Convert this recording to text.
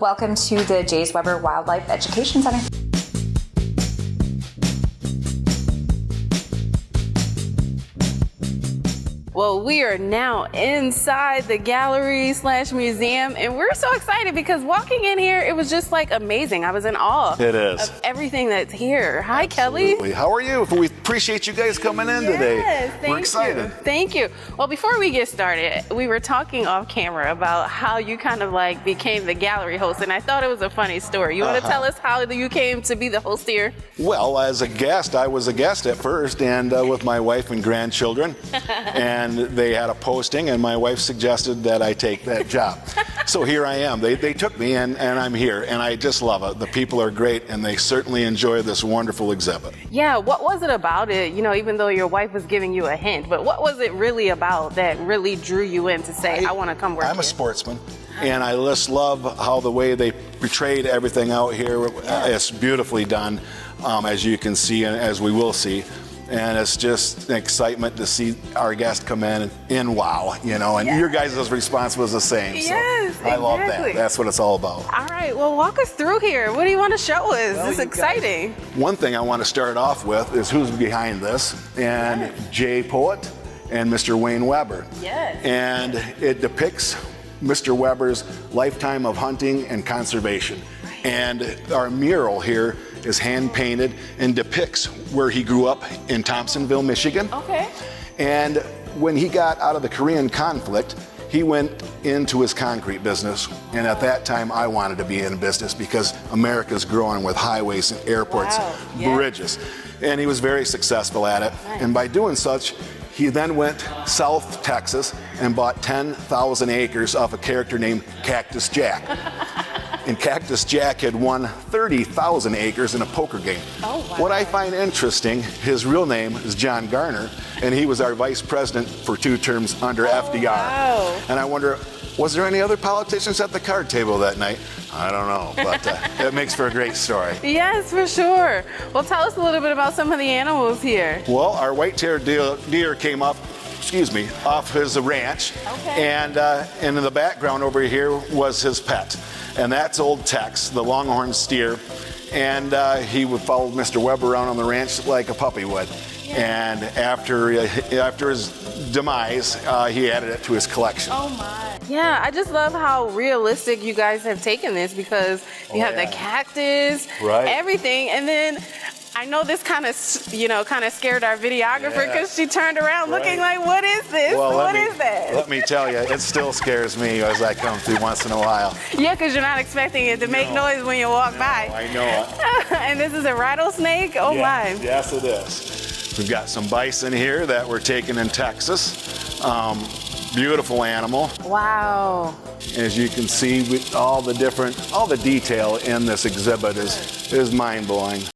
Welcome to the J.S. Weber Wildlife Education Center. Well, we are now inside the gallery/museum, and we're so excited because walking in here, it was just like amazing. I was in awe It is. of everything that's here. Hi, Absolutely. Kelly. How are you? We appreciate you guys coming in today. Yes, thank We're excited. you. Thank you. Well, before we get started, we were talking off camera about how you kind of like became the gallery host, and I thought it was a funny story. You want to tell us how you came to be the host here? Well, as a guest, I was a guest at first, and with my wife and grandchildren, and they had a posting, and my wife suggested that I take that job. So here I am. They took me, and I'm here, and I just love it. The people are great, and they certainly enjoy this wonderful exhibit. Yeah, what was it about it? You know, even though your wife was giving you a hint, but what was it really about that really drew you in to say, I want to come work here? I'm a sportsman, and I just love how the way they portrayed everything out here. It's beautifully done, as you can see, and as we will see. And it's just an excitement to see our guests come in and wow, you know, and your guys' response was the same. Yes, so I love exactly. that. That's what it's all about. All right, well, walk us through here. What do you want to show us? Well, This is you exciting. One thing I want to start off with is who's behind this, and Jay Poet and Mr. Wayne Weber. Yes. And it depicts Mr. Weber's lifetime of hunting and conservation. And our mural here is hand painted and depicts where he grew up in Thompsonville, Michigan. Okay. And when he got out of the Korean conflict, he went into his concrete business. And at that time, I wanted to be in business because America's growing with highways and airports, bridges. And he was very successful at it. Nice. And by doing such, he then went south Texas and bought 10,000 acres off a character named Cactus Jack. And Cactus Jack had won 30,000 acres in a poker game. Oh, wow. What I find interesting, his real name is John Garner, and he was our vice president for 2 terms under FDR. wow. And I wonder, was there any other politicians at the card table that night? I don't know, but it makes for a great story. Yes, for sure. Well, tell us a little bit about some of the animals here. Well, our white-tailed deer came up, off his ranch. Okay. And in the background over here was his pet. And that's old Tex, the longhorn steer. And he would follow Mr. Weber around on the ranch like a puppy would. And after his demise, he added it to his collection. Oh my. Yeah, I just love how realistic you guys have taken this because you have the cactus, Right. everything. And then I know this kind of scared our videographer because she turned around looking like, what is this? Well, what is that? Let me tell you, it still scares me as I come through once in a while. Yeah, because you're not expecting it to make noise when you walk by. I know it. And this is a rattlesnake? Oh my. Yes, it is. We've got some bison here that were taken in Texas. Beautiful animal. Wow. As you can see, all the detail in this exhibit is mind-blowing.